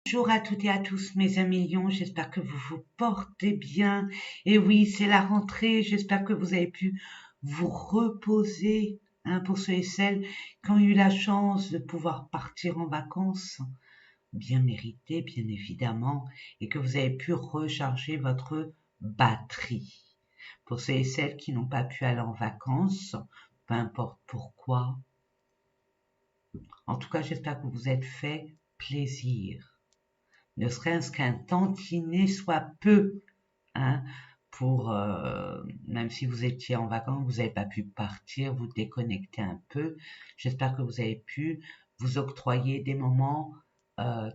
Bonjour à toutes et à tous mes amis lions, j'espère que vous vous portez bien. Et oui, c'est la rentrée, j'espère que vous avez pu vous reposer, pour ceux et celles qui ont eu la chance de pouvoir partir en vacances, bien méritées bien évidemment, et que vous avez pu recharger votre batterie. Pour ceux et celles qui n'ont pas pu aller en vacances, peu importe pourquoi, en tout cas j'espère que vous vous êtes fait plaisir. Ne serait-ce qu'un tantinet soit peu, hein, pour, même si vous étiez en vacances, vous n'avez pas pu partir, vous déconnecter un peu. J'espère que vous avez pu vous octroyer des moments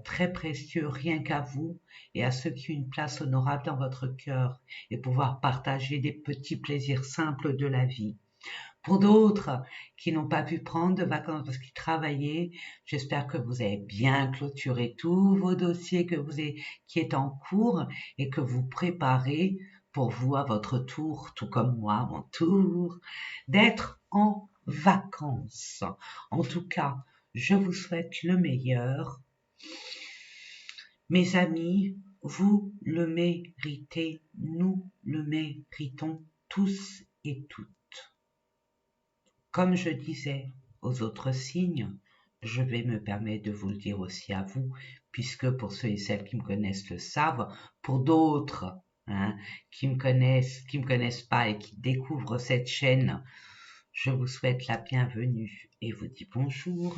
très précieux rien qu'à vous et à ceux qui ont une place honorable dans votre cœur et pouvoir partager des petits plaisirs simples de la vie. Pour d'autres qui n'ont pas pu prendre de vacances parce qu'ils travaillaient, j'espère que vous avez bien clôturé tous vos dossiers qui est en cours et que vous préparez pour vous à votre tour, tout comme moi, à mon tour, d'être en vacances. En tout cas, je vous souhaite le meilleur. Mes amis, vous le méritez, nous le méritons tous et toutes. Comme je disais aux autres signes, je vais me permettre de vous le dire aussi à vous, puisque pour ceux et celles qui me connaissent le savent, pour d'autres, qui me connaissent pas et qui découvrent cette chaîne, je vous souhaite la bienvenue et vous dis bonjour.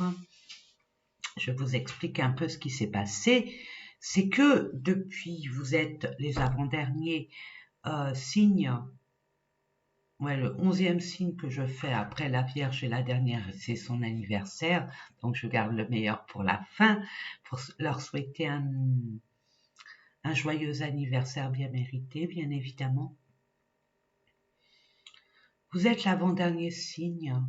Je vous explique un peu ce qui s'est passé. C'est que depuis, vous êtes les avant-derniers signes. Ouais, le 11e signe que je fais après la Vierge et la dernière, c'est son anniversaire. Donc, je garde le meilleur pour la fin, pour leur souhaiter un joyeux anniversaire bien mérité, bien évidemment. Vous êtes l'avant-dernier signe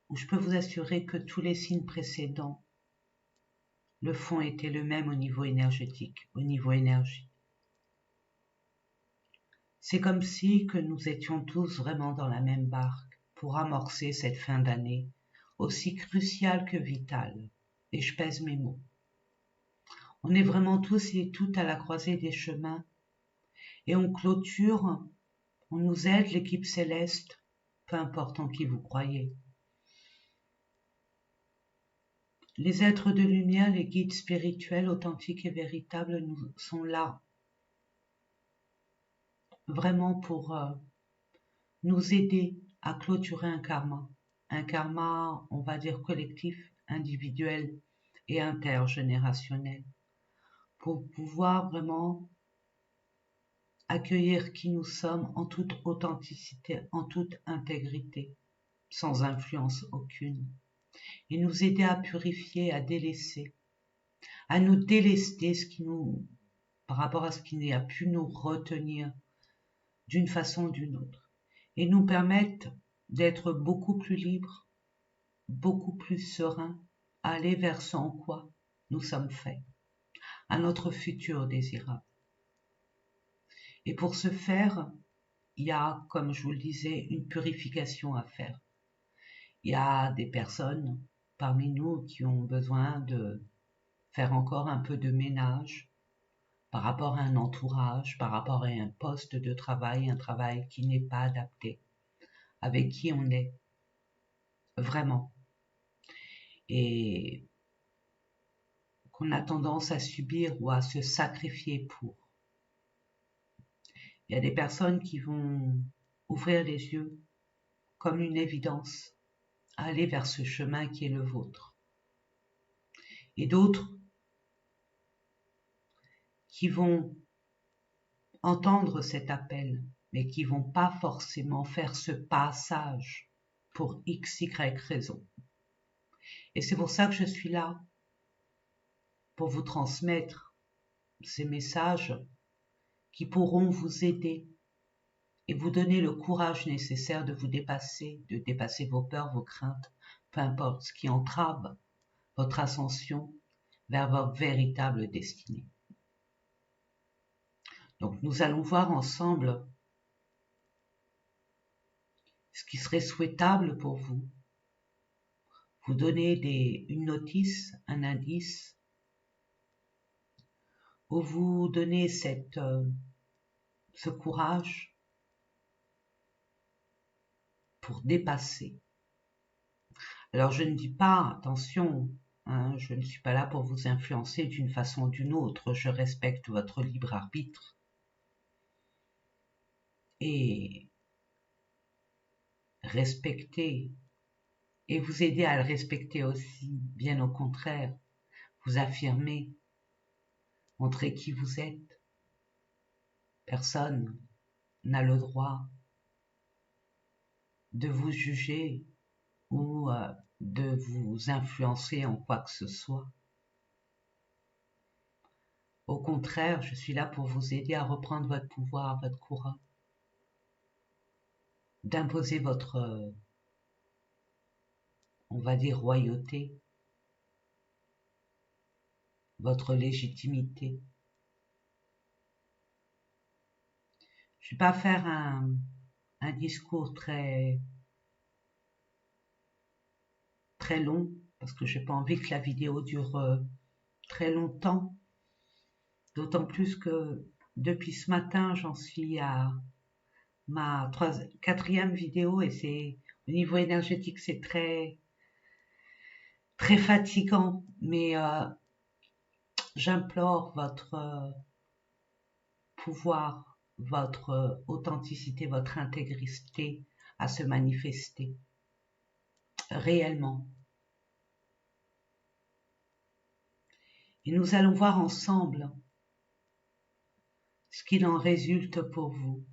où je peux vous assurer que tous les signes précédents, le fond était le même au niveau énergétique, au niveau énergie. C'est comme si que nous étions tous vraiment dans la même barque pour amorcer cette fin d'année, aussi cruciale que vitale. Et je pèse mes mots. On est vraiment tous et toutes à la croisée des chemins. Et on clôture, on nous aide, l'équipe céleste, peu importe en qui vous croyez. Les êtres de lumière, les guides spirituels, authentiques et véritables, nous sont là, vraiment pour nous aider à clôturer un karma, on va dire collectif, individuel et intergénérationnel, pour pouvoir vraiment accueillir qui nous sommes en toute authenticité, en toute intégrité, sans influence aucune, et nous aider à purifier, à délaisser, à nous délester par rapport à ce qui a pu nous retenir d'une façon ou d'une autre, et nous permettre d'être beaucoup plus libres, beaucoup plus sereins, à aller vers ce en quoi nous sommes faits, à notre futur désirable. Et pour ce faire, il y a, comme je vous le disais, une purification à faire. Il y a des personnes parmi nous qui ont besoin de faire encore un peu de ménage par rapport à un entourage, par rapport à un poste de travail, un travail qui n'est pas adapté, avec qui on est vraiment, et qu'on a tendance à subir ou à se sacrifier pour. Il y a des personnes qui vont ouvrir les yeux comme une évidence à aller vers ce chemin qui est le vôtre. Et d'autres qui vont entendre cet appel, mais qui vont pas forcément faire ce passage pour x, y raison. Et c'est pour ça que je suis là, pour vous transmettre ces messages qui pourront vous aider et vous donner le courage nécessaire de dépasser vos peurs, vos craintes, peu importe ce qui entrave votre ascension vers votre véritable destinée. Donc nous allons voir ensemble ce qui serait souhaitable pour vous donner une notice, un indice, pour vous donner ce courage pour dépasser. Alors je ne dis pas, attention, hein, je ne suis pas là pour vous influencer d'une façon ou d'une autre, je respecte votre libre arbitre. Et respecter, et vous aider à le respecter aussi, bien au contraire, vous affirmer, montrer qui vous êtes. Personne n'a le droit de vous juger ou de vous influencer en quoi que ce soit. Au contraire, je suis là pour vous aider à reprendre votre pouvoir, votre courage, d'imposer votre, on va dire, royauté, votre légitimité. Je ne vais pas faire un discours très long, parce que j'ai pas envie que la vidéo dure très longtemps, d'autant plus que depuis ce matin, j'en suis à ma quatrième vidéo et c'est au niveau énergétique, c'est très fatigant, mais j'implore votre pouvoir, votre authenticité, votre intégrité à se manifester réellement. Et nous allons voir ensemble ce qu'il en résulte pour vous.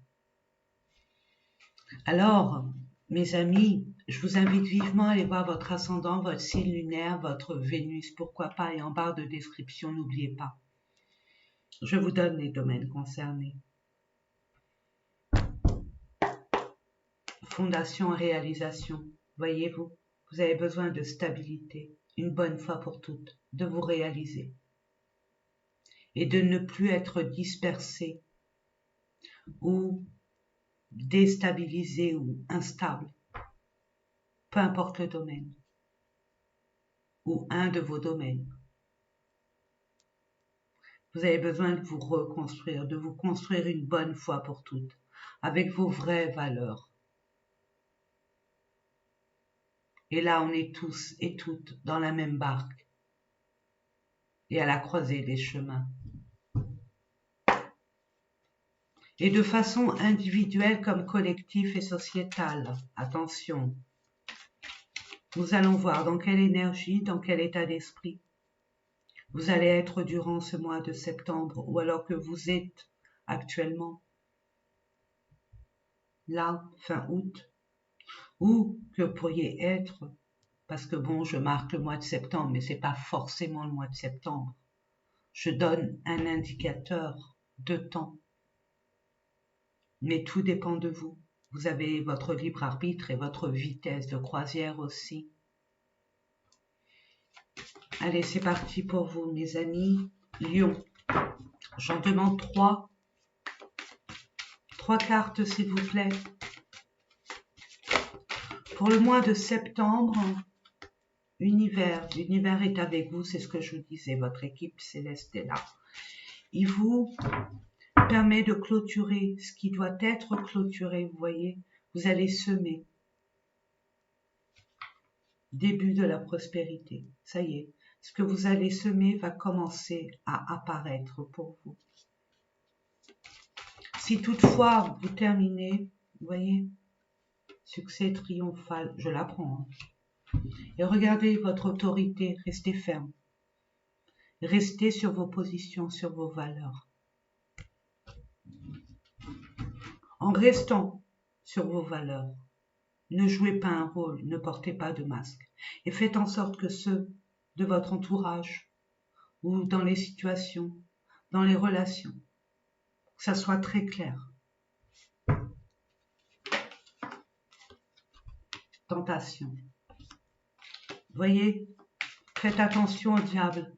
Alors, mes amis, je vous invite vivement à aller voir votre ascendant, votre signe lunaire, votre Vénus, pourquoi pas, et en barre de description, n'oubliez pas. Je vous donne les domaines concernés. Fondation et réalisation. Voyez-vous, vous avez besoin de stabilité, une bonne fois pour toutes, de vous réaliser. Et de ne plus être dispersé ou déstabilisé ou instable, peu importe le domaine, ou un de vos domaines. Vous avez besoin de vous reconstruire, de vous construire une bonne fois pour toutes, avec vos vraies valeurs. Et là, on est tous et toutes dans la même barque et à la croisée des chemins. Et de façon individuelle comme collective et sociétale. Attention, nous allons voir dans quelle énergie, dans quel état d'esprit vous allez être durant ce mois de septembre ou alors que vous êtes actuellement là, fin août, ou que vous pourriez être, parce que bon, je marque le mois de septembre, mais c'est pas forcément le mois de septembre. Je donne un indicateur de temps. Mais tout dépend de vous. Vous avez votre libre arbitre et votre vitesse de croisière aussi. Allez, c'est parti pour vous, mes amis. Lion. J'en demande 3. 3 cartes, s'il vous plaît. Pour le mois de septembre, l'univers est avec vous, c'est ce que je vous disais, votre équipe céleste est là. Il vous permet de clôturer ce qui doit être clôturé, vous voyez. Vous allez semer. Début de la prospérité. Ça y est, ce que vous allez semer va commencer à apparaître pour vous. Si toutefois vous terminez, vous voyez, succès triomphal, je l'apprends. Et regardez votre autorité, restez ferme. Restez sur vos positions, sur vos valeurs. En restant sur vos valeurs, ne jouez pas un rôle, ne portez pas de masque. Et faites en sorte que ceux de votre entourage ou dans les situations, dans les relations, que ça soit très clair. Tentation. Voyez, faites attention au diable.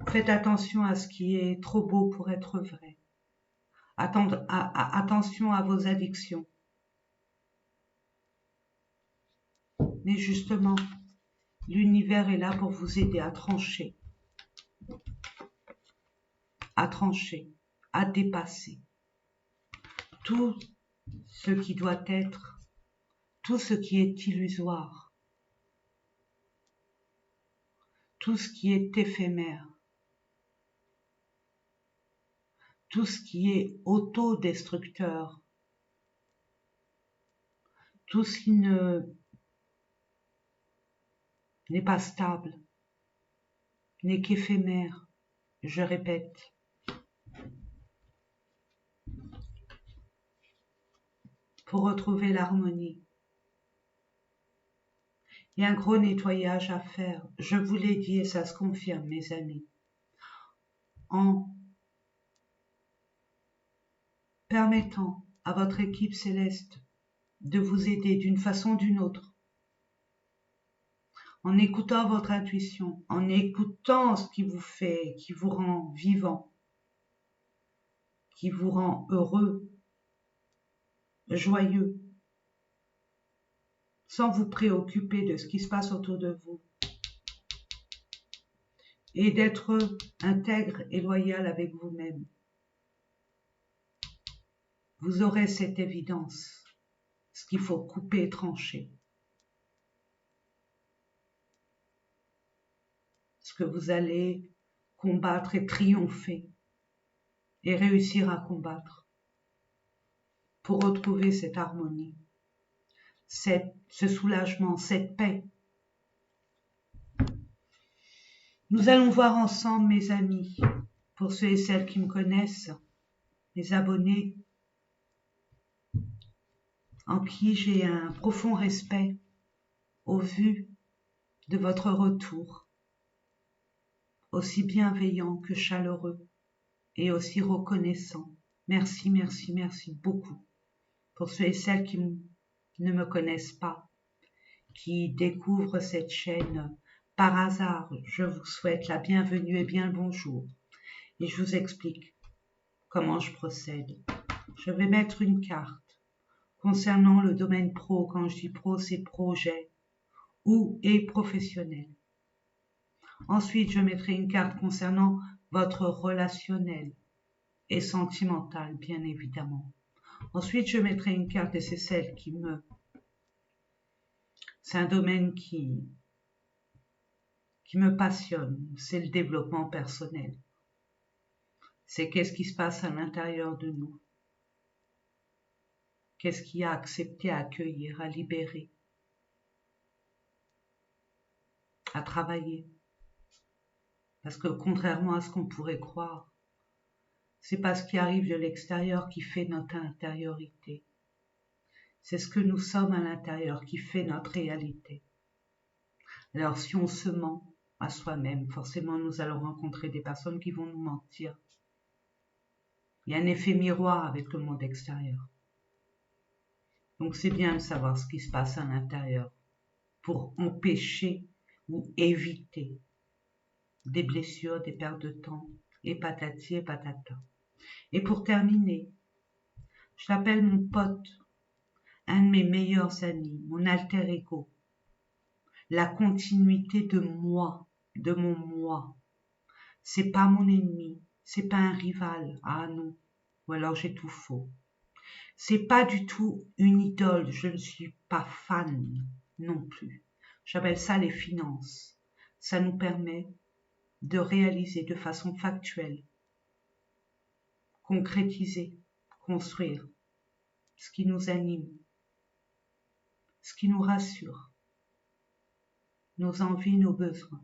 Faites attention à ce qui est trop beau pour être vrai. Attention à vos addictions. Mais justement, l'univers est là pour vous aider à trancher. à trancher, à dépasser tout ce qui doit être, tout ce qui est illusoire, tout ce qui est éphémère, tout ce qui est autodestructeur, tout ce qui n'est pas stable, n'est qu'éphémère, je répète. Pour retrouver l'harmonie. Il y a un gros nettoyage à faire, je vous l'ai dit et ça se confirme, mes amis. En permettant à votre équipe céleste de vous aider d'une façon ou d'une autre, en écoutant votre intuition, en écoutant ce qui vous fait, qui vous rend vivant, qui vous rend heureux, joyeux, sans vous préoccuper de ce qui se passe autour de vous, et d'être intègre et loyal avec vous-même. Vous aurez cette évidence, ce qu'il faut couper et trancher. Ce que vous allez combattre et triompher et réussir à combattre pour retrouver cette harmonie, ce soulagement, cette paix. Nous allons voir ensemble, mes amis, pour ceux et celles qui me connaissent, mes abonnés, en qui j'ai un profond respect au vu de votre retour, aussi bienveillant que chaleureux et aussi reconnaissant. Merci, merci, merci beaucoup pour ceux et celles qui ne me connaissent pas, qui découvrent cette chaîne par hasard. Je vous souhaite la bienvenue et bien le bonjour. Et je vous explique comment je procède. Je vais mettre une carte concernant le domaine pro. Quand je dis pro, c'est projet ou et professionnel. Ensuite, je mettrai une carte concernant votre relationnel et sentimental, bien évidemment. Ensuite, je mettrai une carte, et c'est celle qui me... C'est un domaine qui me passionne, c'est le développement personnel. C'est qu'est-ce qui se passe à l'intérieur de nous. Qu'est-ce qu'il y a à accepter, à accueillir, à libérer, à travailler. Parce que contrairement à ce qu'on pourrait croire, c'est pas ce qui arrive de l'extérieur qui fait notre intériorité. C'est ce que nous sommes à l'intérieur qui fait notre réalité. Alors si on se ment à soi-même, forcément nous allons rencontrer des personnes qui vont nous mentir. Il y a un effet miroir avec le monde extérieur. Donc c'est bien de savoir ce qui se passe à l'intérieur pour empêcher ou éviter des blessures, des pertes de temps, et patati et patata. Et pour terminer, je l'appelle mon pote, un de mes meilleurs amis, mon alter ego, la continuité de moi, de mon moi. C'est pas mon ennemi, c'est pas un rival, ah non, ou alors j'ai tout faux. C'est pas du tout une idole, je ne suis pas fan non plus. J'appelle ça les finances. Ça nous permet de réaliser de façon factuelle, concrétiser, construire ce qui nous anime, ce qui nous rassure, nos envies, nos besoins.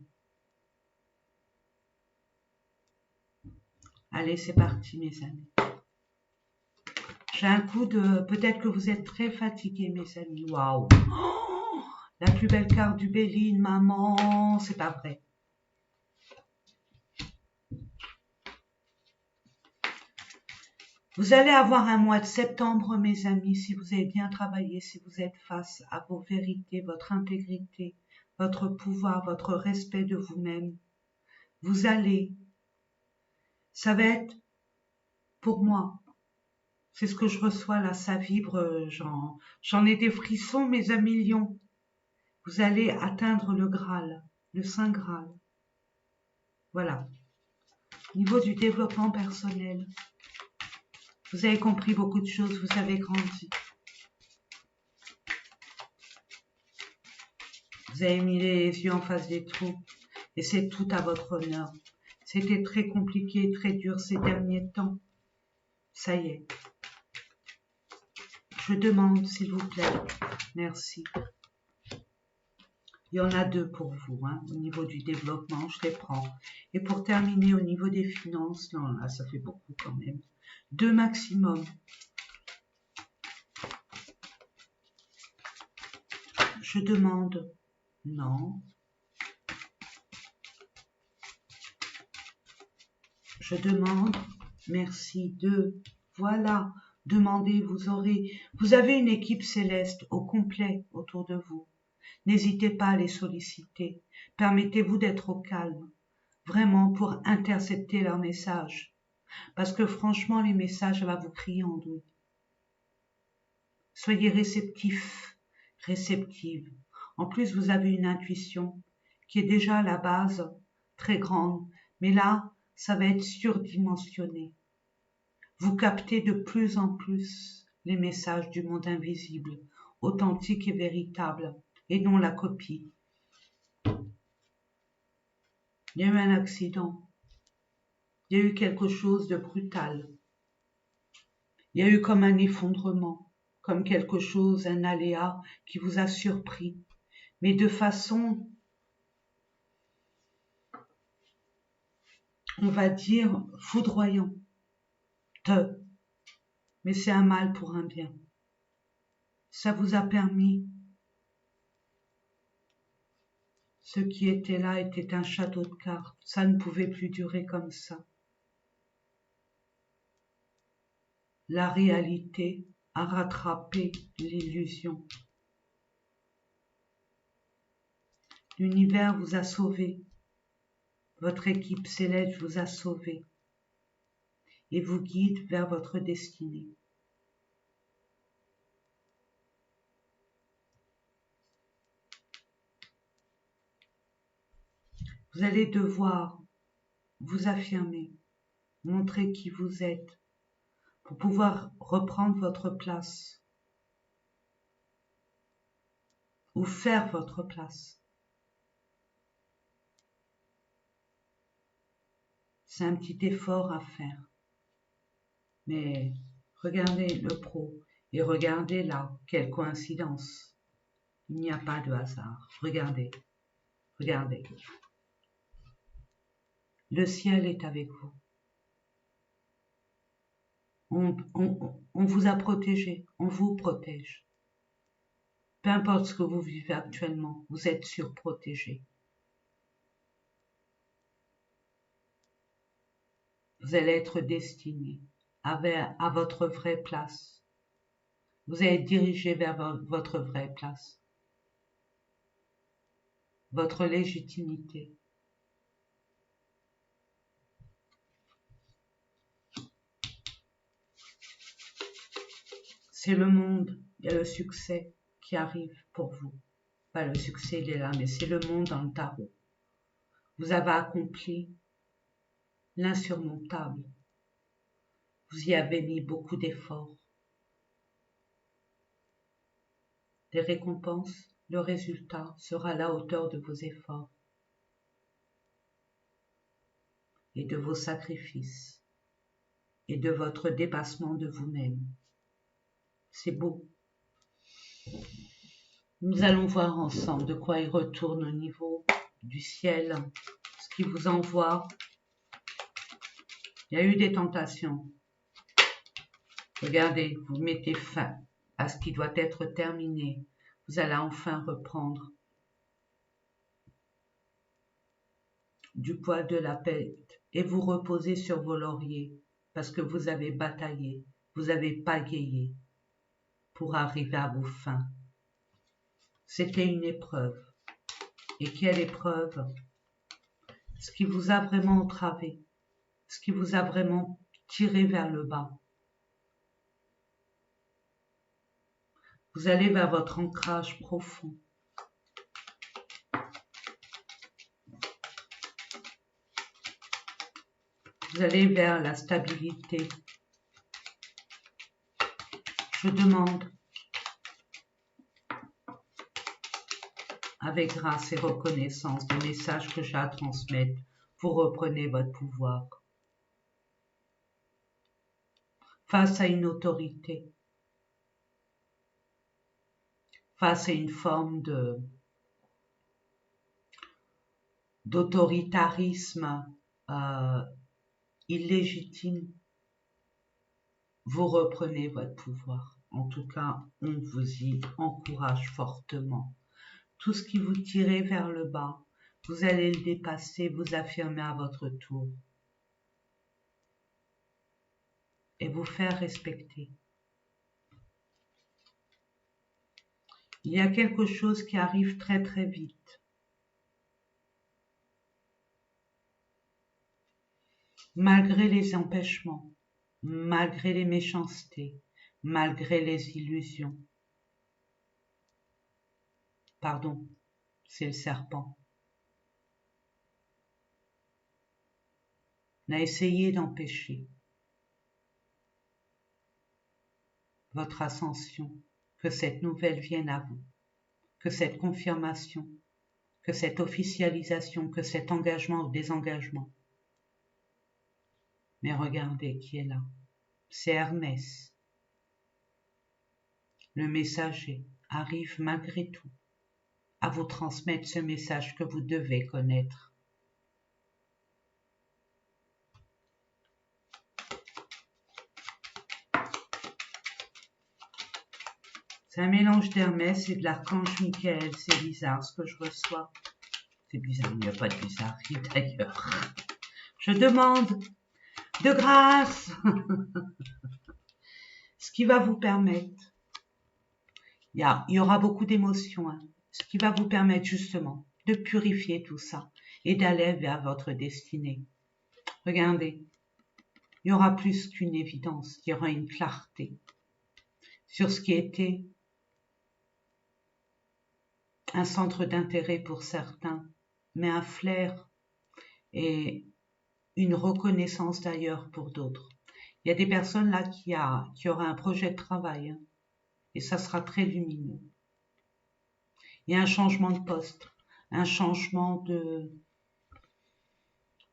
Allez, c'est parti, mes amis. J'ai un coup de... Peut-être que vous êtes très fatigués, mes amis. Waouh! Oh, la plus belle carte du Béline, maman. C'est pas vrai. Vous allez avoir un mois de septembre, mes amis, si vous avez bien travaillé, si vous êtes face à vos vérités, votre intégrité, votre pouvoir, votre respect de vous-même. Vous allez... Ça va être, pour moi, c'est ce que je reçois là, ça vibre, j'en ai des frissons, mais à millions. Vous allez atteindre le Graal, le Saint Graal. Voilà. Niveau du développement personnel, vous avez compris beaucoup de choses, vous avez grandi. Vous avez mis les yeux en face des trous et c'est tout à votre honneur. C'était très compliqué, très dur ces derniers temps. Ça y est. Je demande, s'il vous plaît. Merci. Il y en a 2 pour vous, hein, au niveau du développement, je les prends. Et pour terminer, au niveau des finances, non, là, ça fait beaucoup quand même. 2 maximum. Je demande, non. Je demande, merci, 2. Voilà, demandez, vous avez une équipe céleste au complet autour de vous. N'hésitez pas à les solliciter. Permettez-vous d'être au calme, vraiment pour intercepter leurs messages. Parce que franchement, les messages, elle va vous crier en douille. Soyez réceptifs, réceptives. En plus, vous avez une intuition qui est déjà à la base très grande, mais là, ça va être surdimensionné. Vous captez de plus en plus les messages du monde invisible, authentique et véritable, et non la copie. Il y a eu un accident. Il y a eu quelque chose de brutal. Il y a eu comme un effondrement, comme quelque chose, un aléa qui vous a surpris, mais de façon, on va dire, foudroyante. Mais c'est un mal pour un bien. Ça vous a permis. Ce qui était là était un château de cartes. Ça ne pouvait plus durer comme ça. La réalité a rattrapé l'illusion. L'univers vous a sauvé. Votre équipe céleste vous a sauvé et vous guide vers votre destinée. Vous allez devoir vous affirmer, montrer qui vous êtes pour pouvoir reprendre votre place ou faire votre place. C'est un petit effort à faire. Mais regardez le pro et regardez là, quelle coïncidence. Il n'y a pas de hasard. Regardez, regardez. Le ciel est avec vous. On vous a protégé, on vous protège. Peu importe ce que vous vivez actuellement, vous êtes surprotégé. Vous allez être destiné à votre vraie place. Vous allez être dirigé vers votre vraie place. Votre légitimité. C'est le monde, il y a le succès qui arrive pour vous. Pas le succès, il est là, mais c'est le monde dans le tarot. Vous avez accompli l'insurmontable. Vous y avez mis beaucoup d'efforts. Les récompenses, le résultat sera à la hauteur de vos efforts et de vos sacrifices et de votre dépassement de vous-même. C'est beau. Nous allons voir ensemble de quoi il retourne au niveau du ciel, ce qui vous envoie. Il y a eu des tentations. Regardez, vous mettez fin à ce qui doit être terminé. Vous allez enfin reprendre du poids de la tête et vous reposer sur vos lauriers parce que vous avez bataillé, vous avez pagayé pour arriver à vos fins. C'était une épreuve. Et quelle épreuve? Ce qui vous a vraiment entravé, ce qui vous a vraiment tiré vers le bas. Vous allez vers votre ancrage profond. Vous allez vers la stabilité. Je demande, avec grâce et reconnaissance des messages que j'ai à transmettre, vous reprenez votre pouvoir face à une autorité, face à une forme d'autoritarisme illégitime. Vous reprenez votre pouvoir. En tout cas, on vous y encourage fortement. Tout ce qui vous tirait vers le bas, vous allez le dépasser, vous affirmer à votre tour et vous faire respecter. Il y a quelque chose qui arrive très très vite. Malgré les empêchements, malgré les méchancetés, malgré les illusions. Pardon, c'est le serpent. On a essayé d'empêcher votre ascension, que cette nouvelle vienne à vous, que cette confirmation, que cette officialisation, que cet engagement ou désengagement. Mais regardez qui est là. C'est Hermès. Le messager arrive malgré tout à vous transmettre ce message que vous devez connaître. C'est un mélange d'Hermès et de l'archange Michael. C'est bizarre ce que je reçois. C'est bizarre, il n'y a pas de bizarrerie d'ailleurs. Je demande de grâce ce qui va vous permettre. Il y aura beaucoup d'émotions, hein, ce qui va vous permettre justement de purifier tout ça et d'aller vers votre destinée. Regardez, il y aura plus qu'une évidence, il y aura une clarté sur ce qui était un centre d'intérêt pour certains, mais un flair et une reconnaissance d'ailleurs pour d'autres. Il y a des personnes là qui aura un projet de travail, hein, et ça sera très lumineux. Il y a un changement de poste, un changement de...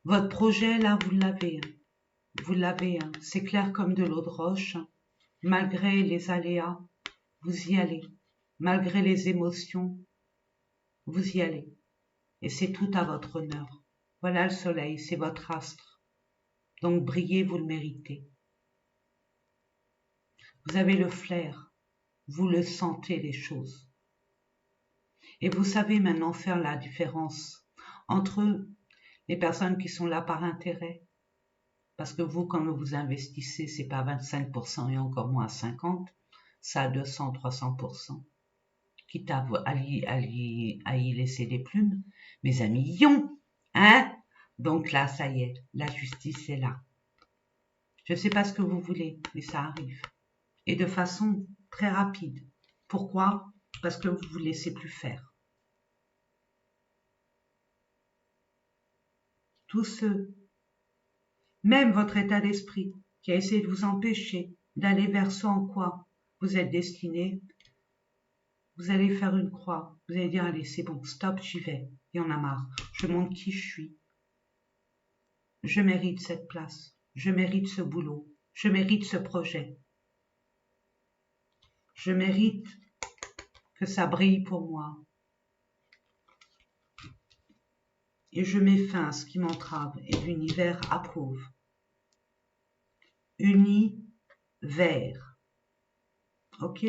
Votre projet là, vous l'avez. Hein. Vous l'avez, hein. C'est clair comme de l'eau de roche. Hein. Malgré les aléas, vous y allez. Malgré les émotions, vous y allez. Et c'est tout à votre honneur. Voilà le soleil, c'est votre astre. Donc brillez, vous le méritez. Vous avez le flair, vous le sentez les choses. Et vous savez maintenant faire la différence entre les personnes qui sont là par intérêt, parce que vous, quand vous investissez, c'est pas 25% et encore moins 50%, ça a 200, 300%. Quitte à y laisser des plumes, mais à millions, hein? Donc là, ça y est, la justice est là. Je ne sais pas ce que vous voulez, mais ça arrive. Et de façon très rapide. Pourquoi? Parce que vous ne vous laissez plus faire. Tous ceux, même votre état d'esprit, qui a essayé de vous empêcher d'aller vers ce en quoi vous êtes destiné, vous allez faire une croix. Vous allez dire, allez, c'est bon, stop, j'y vais. Il y en a marre. Je montre qui je suis. Je mérite cette place. Je mérite ce boulot. Je mérite ce projet. Je mérite que ça brille pour moi. Et je mets fin à ce qui m'entrave et l'univers approuve. Univers. Ok?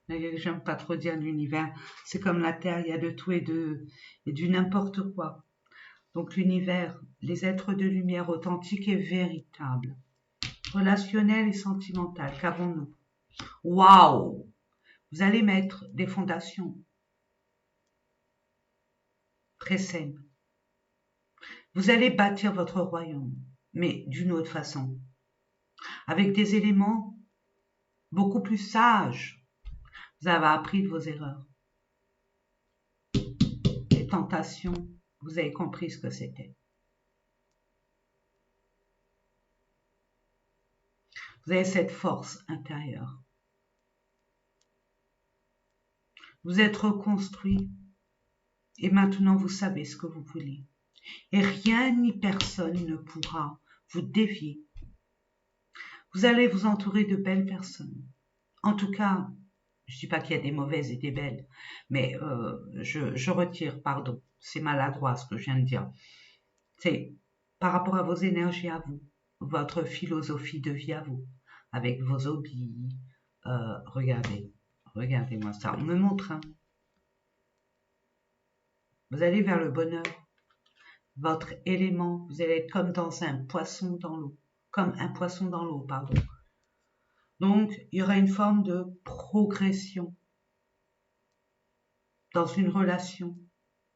J'aime pas trop dire l'univers. C'est comme la Terre, il y a de tout et du n'importe quoi. Donc l'univers, les êtres de lumière authentiques et véritables, relationnels et sentimentaux, qu'avons-nous? Waouh! Vous allez mettre des fondations très saines. Vous allez bâtir votre royaume, mais d'une autre façon, avec des éléments beaucoup plus sages. Vous avez appris de vos erreurs. Les tentations, vous avez compris ce que c'était. Vous avez cette force intérieure. Vous êtes reconstruit et maintenant vous savez ce que vous voulez. Et rien ni personne ne pourra vous dévier. Vous allez vous entourer de belles personnes. En tout cas, je ne dis pas qu'il y a des mauvaises et des belles, mais je retire, pardon, c'est maladroit ce que je viens de dire. C'est par rapport à vos énergies à vous, votre philosophie de vie à vous, avec vos hobbies. Regardez-moi ça. On me montre, hein. Vous allez vers le bonheur, votre élément. Vous allez être comme dans un poisson dans l'eau, comme un poisson dans l'eau, pardon. Donc, il y aura une forme de progression dans une relation,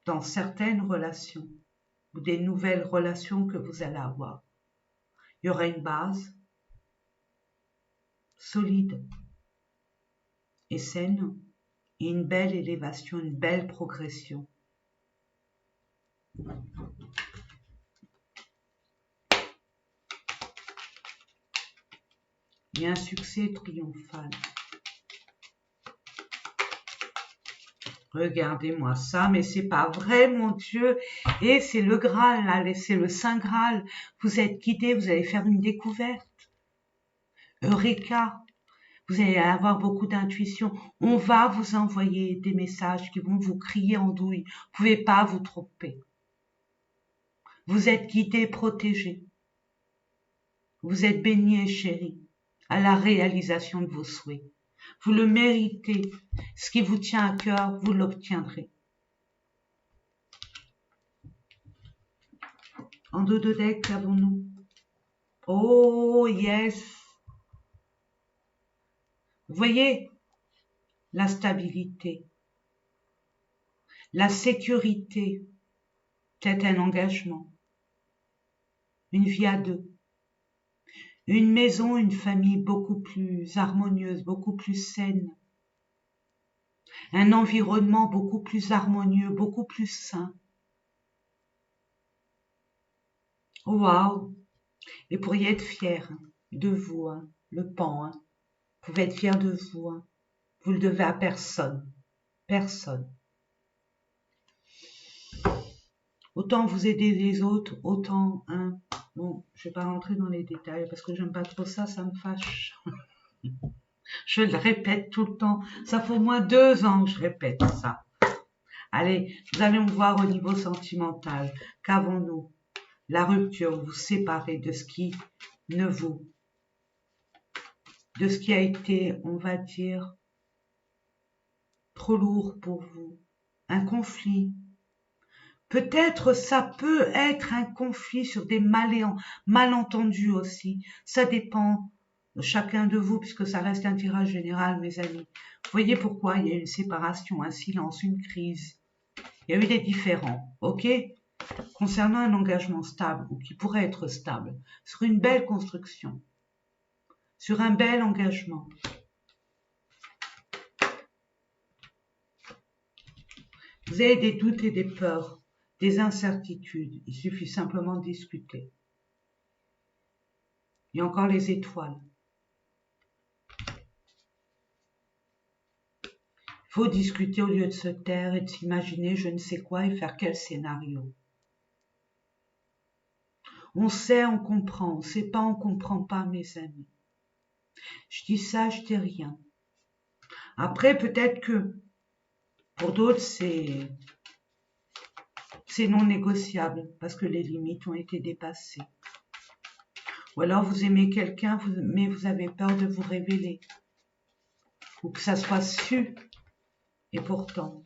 dans certaines relations, ou des nouvelles relations que vous allez avoir. Il y aura une base solide et saine, et une belle élévation, une belle progression. Et un succès triomphal. Regardez-moi ça, mais c'est pas vrai, mon Dieu. Et c'est le Graal, là, c'est le Saint Graal. Vous êtes guidé, vous allez faire une découverte. Eureka. Vous allez avoir beaucoup d'intuition. On va vous envoyer des messages qui vont vous crier en douille. Vous ne pouvez pas vous tromper. Vous êtes guidé, protégé. Vous êtes béni et chéri à la réalisation de vos souhaits. Vous le méritez. Ce qui vous tient à cœur, vous l'obtiendrez. En dos de deck, qu'avons-nous? Oh, yes! Vous voyez la stabilité, la sécurité, peut-être un engagement, une vie à deux, une maison, une famille beaucoup plus harmonieuse, beaucoup plus saine, un environnement beaucoup plus harmonieux, beaucoup plus sain. Waouh! Et vous pourriez être fier de vous, hein, le pan. Hein. Vous pouvez être fier de vous. Hein. Vous le devez à personne. Personne. Autant vous aider les autres, autant, hein. Bon, je vais pas rentrer dans les détails parce que j'aime pas trop ça, ça me fâche. Je le répète tout le temps. Ça fait au moins 2 ans que je répète ça. Allez, nous allons voir au niveau sentimental. Qu'avons-nous? La rupture, vous séparez de ce qui ne vous, de ce qui a été, on va dire, trop lourd pour vous. Un conflit. Peut-être ça peut être un conflit sur des malentendus aussi. Ça dépend de chacun de vous, puisque ça reste un tirage général, mes amis. Vous voyez pourquoi il y a une séparation, un silence, une crise. Il y a eu des différends, ok? Concernant un engagement stable, ou qui pourrait être stable, sur une belle construction, sur un bel engagement. Vous avez des doutes et des peurs, des incertitudes. Il suffit simplement de discuter. Il y a encore les étoiles. Il faut discuter au lieu de se taire et de s'imaginer je ne sais quoi et faire quel scénario. On sait, on comprend. On ne sait pas, on ne comprend pas, mes amis. Je dis ça, je dis rien. Après, peut-être que pour d'autres, c'est non négociable parce que les limites ont été dépassées. Ou alors vous aimez quelqu'un, mais vous avez peur de vous révéler. Ou que ça soit su. Et pourtant,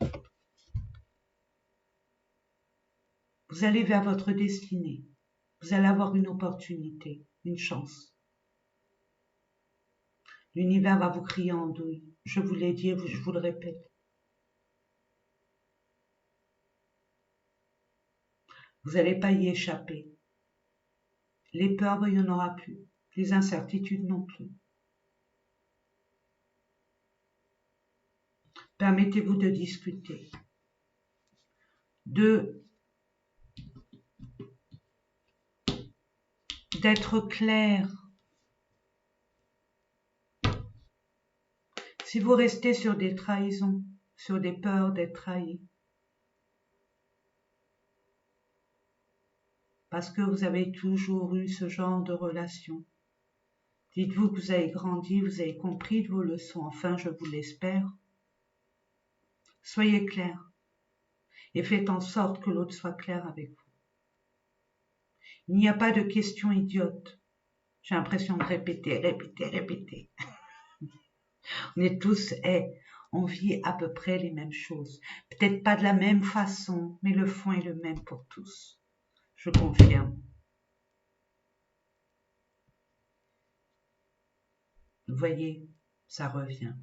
vous allez vers votre destinée. Vous allez avoir une opportunité, une chance. L'univers va vous crier en douille. Je vous l'ai dit et je vous le répète. Vous n'allez pas y échapper. Les peurs, il n'y en aura plus. Les incertitudes non plus. Permettez-vous de discuter. D'être clair. Si vous restez sur des trahisons, sur des peurs d'être trahi, parce que vous avez toujours eu ce genre de relation, dites-vous que vous avez grandi, vous avez compris de vos leçons, enfin je vous l'espère. Soyez clair et faites en sorte que l'autre soit clair avec vous. Il n'y a pas de questions idiotes. J'ai l'impression de répéter. On est tous, on vit à peu près les mêmes choses. Peut-être pas de la même façon, mais le fond est le même pour tous. Je confirme. Vous voyez, ça revient.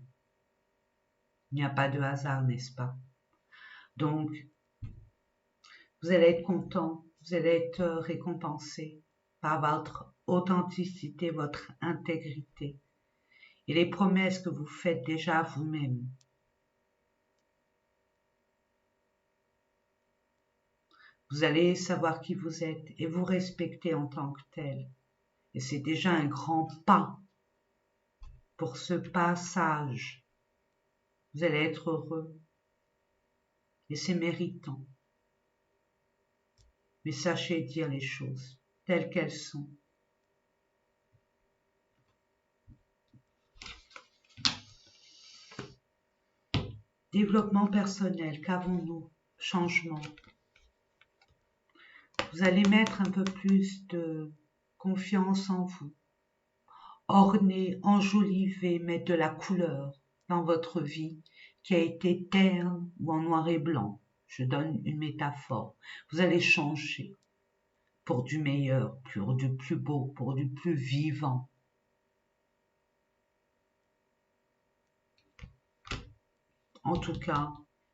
Il n'y a pas de hasard, n'est-ce pas? Donc, vous allez être content, vous allez être récompensé par votre authenticité, votre intégrité et les promesses que vous faites déjà à vous-même. Vous allez savoir qui vous êtes et vous respecter en tant que tel. Et c'est déjà un grand pas pour ce passage. Vous allez être heureux et c'est méritant. Mais sachez dire les choses telles qu'elles sont. Développement personnel, qu'avons-nous? Changement. Vous allez mettre un peu plus de confiance en vous. Orner, enjoliver, mettre de la couleur dans votre vie qui a été terne ou en noir et blanc. Je donne une métaphore. Vous allez changer pour du meilleur, pour du plus beau, pour du plus vivant. En tout cas,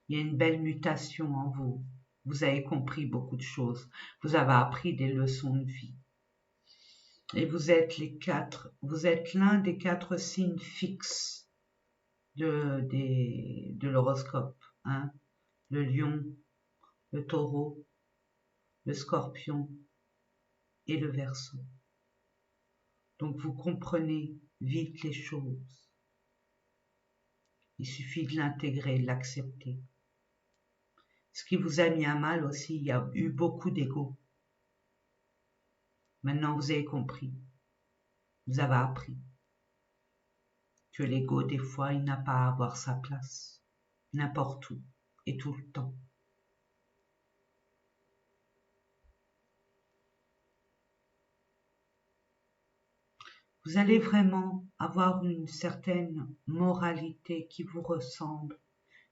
il y a une belle mutation en vous. Vous avez compris beaucoup de choses. Vous avez appris des leçons de vie. Et vous êtes l'un des 4 signes fixes de l'horoscope. Hein? Le lion, le taureau, le scorpion et le verseau. Donc vous comprenez vite les choses. Il suffit de l'intégrer, de l'accepter. Ce qui vous a mis à mal aussi, il y a eu beaucoup d'ego. Maintenant vous avez compris, vous avez appris que l'ego des fois il n'a pas à avoir sa place, n'importe où et tout le temps. Vous allez vraiment avoir une certaine moralité qui vous ressemble,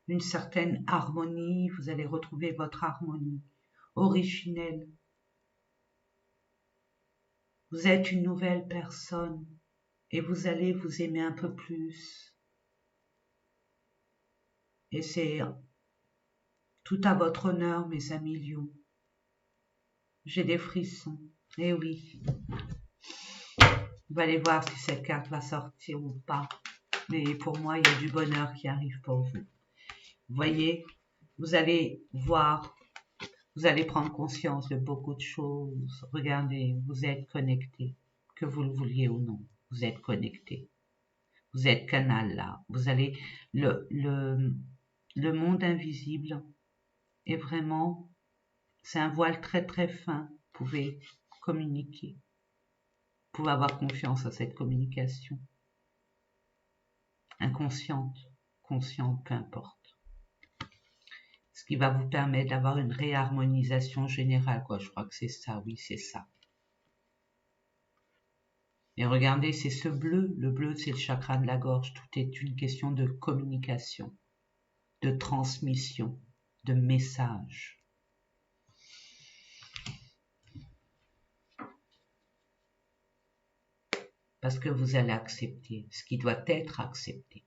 une certaine harmonie, vous allez retrouver votre harmonie originelle. Vous êtes une nouvelle personne et vous allez vous aimer un peu plus. Et c'est tout à votre honneur, mes amis lions. J'ai des frissons, eh oui. Vous allez voir si cette carte va sortir ou pas. Mais pour moi, il y a du bonheur qui arrive pour vous. Vous voyez, vous allez voir, vous allez prendre conscience de beaucoup de choses. Regardez, vous êtes connectés, que vous le vouliez ou non. Vous êtes connectés. Vous êtes canal là. Vous allez, le monde invisible est vraiment, c'est un voile très très fin. Vous pouvez communiquer. Vous pouvez avoir confiance à cette communication. Inconsciente, consciente, peu importe. Ce qui va vous permettre d'avoir une réharmonisation générale, quoi. Je crois que c'est ça, oui, c'est ça. Et regardez, c'est ce bleu. Le bleu, c'est le chakra de la gorge. Tout est une question de communication, de transmission, de message. Parce que vous allez accepter ce qui doit être accepté.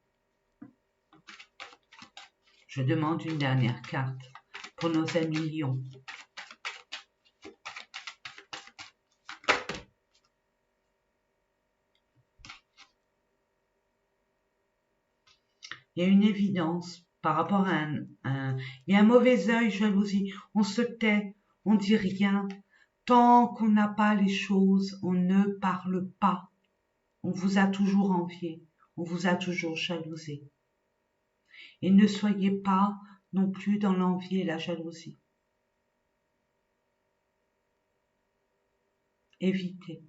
Je demande une dernière carte pour nos amis lions. Il y a une évidence par rapport à il y a un mauvais œil, jalousie. On se tait, on dit rien. Tant qu'on n'a pas les choses, on ne parle pas. On vous a toujours envié, on vous a toujours jalousé. Et ne soyez pas non plus dans l'envie et la jalousie. Évitez.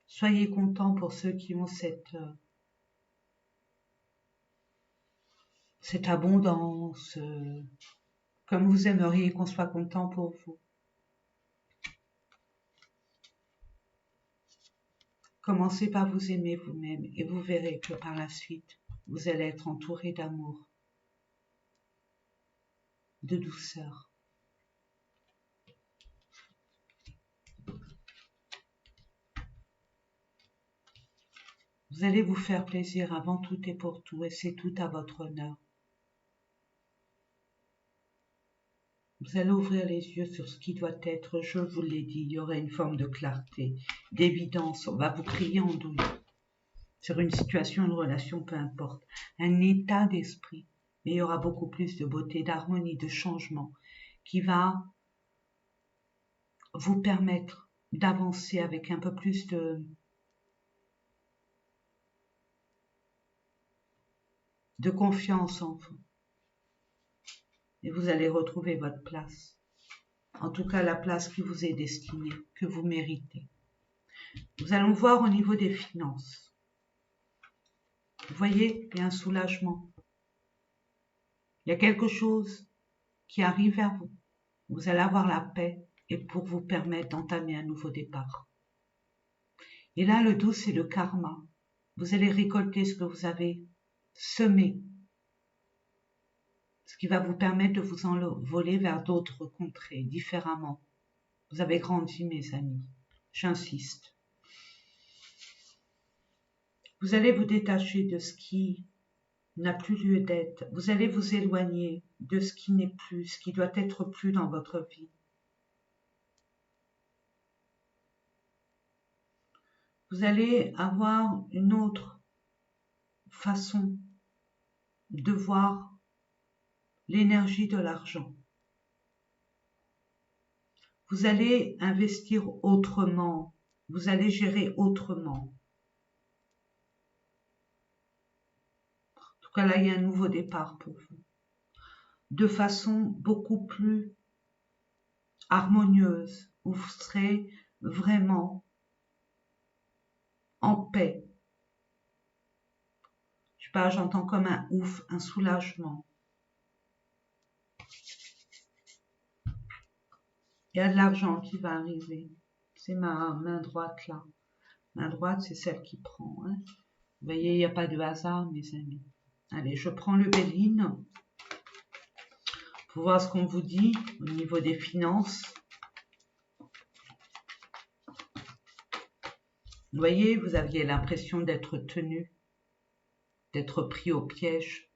Soyez contents pour ceux qui ont cette abondance, comme vous aimeriez qu'on soit content pour vous. Commencez par vous aimer vous-même et vous verrez que par la suite, vous allez être entouré d'amour, de douceur. Vous allez vous faire plaisir avant tout et pour tout, et c'est tout à votre honneur. Vous allez ouvrir les yeux sur ce qui doit être, je vous l'ai dit, il y aura une forme de clarté, d'évidence, on va vous crier en douleur. Sur une situation, une relation, peu importe, un état d'esprit, mais il y aura beaucoup plus de beauté, d'harmonie, de changement, qui va vous permettre d'avancer avec un peu plus de confiance en vous. Et vous allez retrouver votre place. En tout cas, la place qui vous est destinée, que vous méritez. Nous allons voir au niveau des finances. Vous voyez, il y a un soulagement. Il y a quelque chose qui arrive vers vous. Vous allez avoir la paix et pour vous permettre d'entamer un nouveau départ. Et là, le 12, c'est le karma. Vous allez récolter ce que vous avez semé. Ce qui va vous permettre de vous envoler vers d'autres contrées, différemment. Vous avez grandi, mes amis. J'insiste. Vous allez vous détacher de ce qui n'a plus lieu d'être. Vous allez vous éloigner de ce qui n'est plus, ce qui doit être plus dans votre vie. Vous allez avoir une autre façon de voir l'énergie de l'argent. Vous allez investir autrement. Vous allez gérer autrement. En tout cas, là, il y a un nouveau départ pour vous. De façon beaucoup plus harmonieuse, où vous serez vraiment en paix. Je sais pas, j'entends comme un ouf, un soulagement. Il y a de l'argent qui va arriver. C'est ma main droite là. Main droite, c'est celle qui prend. Hein. Vous voyez, il n'y a pas de hasard, mes amis. Allez, je prends le Béline pour voir ce qu'on vous dit au niveau des finances. Vous voyez, vous aviez l'impression d'être tenu, d'être pris au piège,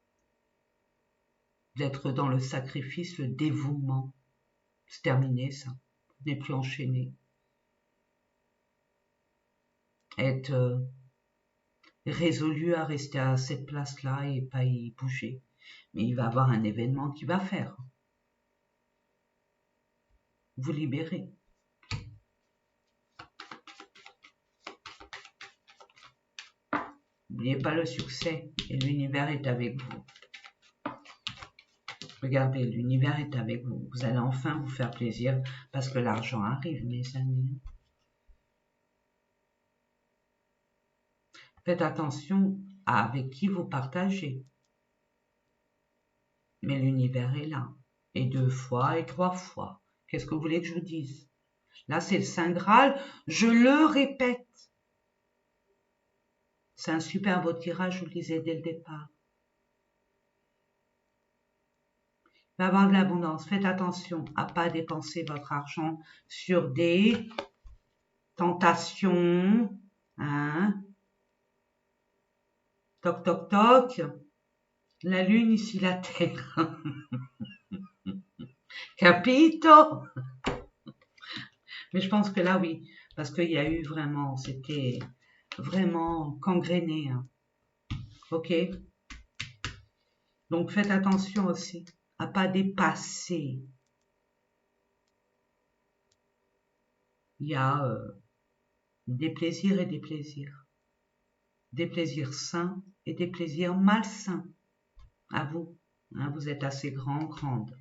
d'être dans le sacrifice, le dévouement. C'est terminé, ça. Vous n'êtes plus enchaîné. Être résolu à rester à cette place-là et pas y bouger. Mais il va y avoir un événement qui va faire. Vous libérer. N'oubliez pas le succès et l'univers est avec vous. Regardez, l'univers est avec vous. Vous allez enfin vous faire plaisir parce que l'argent arrive, mes amis. Faites attention à avec qui vous partagez. Mais l'univers est là. Et 2 fois et 3 fois. Qu'est-ce que vous voulez que je vous dise? Là, c'est le Saint Graal. Je le répète. C'est un super beau tirage, je vous le disais dès le départ. Il va y avoir de l'abondance. Faites attention à ne pas dépenser votre argent sur des tentations. Hein? Toc, toc, toc. La lune, ici la terre. Capito? Mais je pense que là, oui. Parce qu'il y a eu vraiment, c'était vraiment gangréné. Hein. Ok? Donc faites attention aussi à pas dépasser. Il y a des plaisirs et des plaisirs. des plaisirs sains et des plaisirs malsains. À vous, hein, vous êtes assez grande.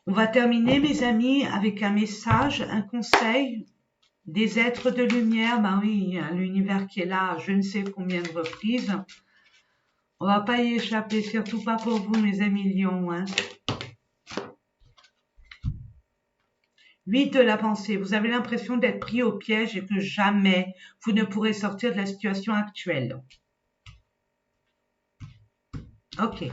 On va terminer, mes amis, avec un message, un conseil des êtres de lumière. Ben oui, l'univers qui est là, je ne sais combien de reprises. On va pas y échapper, surtout pas pour vous, mes amis lions. Hein. 8 de la pensée. Vous avez l'impression d'être pris au piège et que jamais vous ne pourrez sortir de la situation actuelle. Ok.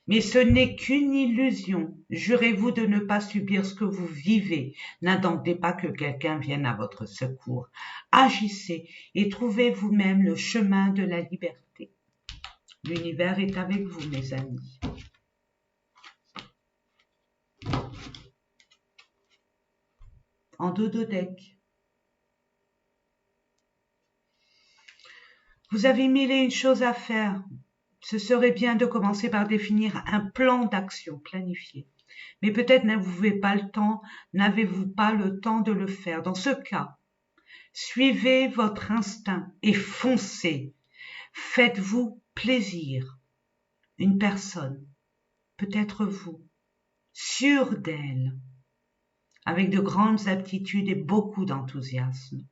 Mais ce n'est qu'une illusion. Jurez-vous de ne pas subir ce que vous vivez. N'attendez pas que quelqu'un vienne à votre secours. Agissez et trouvez vous-même le chemin de la liberté. L'univers est avec vous, mes amis. En dododeck. Vous avez mille et une choses à faire. Ce serait bien de commencer par définir un plan d'action planifié. Mais peut-être n'avez-vous pas le temps de le faire. Dans ce cas, suivez votre instinct et foncez. Faites-vous plaisir. Une personne, peut-être vous, sûre d'elle, avec de grandes aptitudes et beaucoup d'enthousiasme.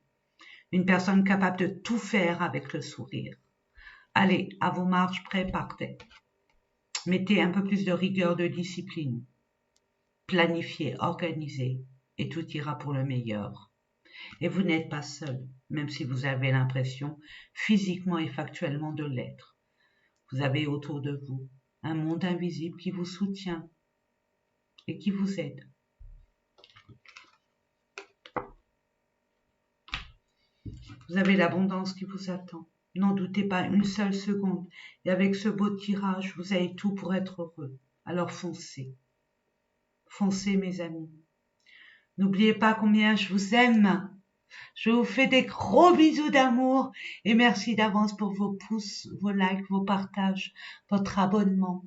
Une personne capable de tout faire avec le sourire. Allez, à vos marches, prêts, partez. Mettez un peu plus de rigueur, de discipline. Planifiez, organisez, et tout ira pour le meilleur. Et vous n'êtes pas seul, même si vous avez l'impression, physiquement et factuellement, de l'être. Vous avez autour de vous un monde invisible qui vous soutient et qui vous aide. Vous avez l'abondance qui vous attend. N'en doutez pas une seule seconde. Et avec ce beau tirage, vous avez tout pour être heureux. Alors foncez. Foncez, mes amis. N'oubliez pas combien je vous aime. Je vous fais des gros bisous d'amour et merci d'avance pour vos pouces, vos likes, vos partages, votre abonnement,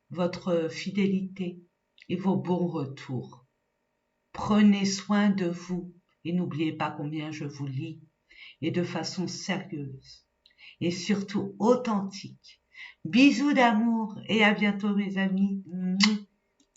votre fidélité et vos bons retours. Prenez soin de vous et n'oubliez pas combien je vous lis et de façon sérieuse et surtout authentique. Bisous d'amour et à bientôt mes amis.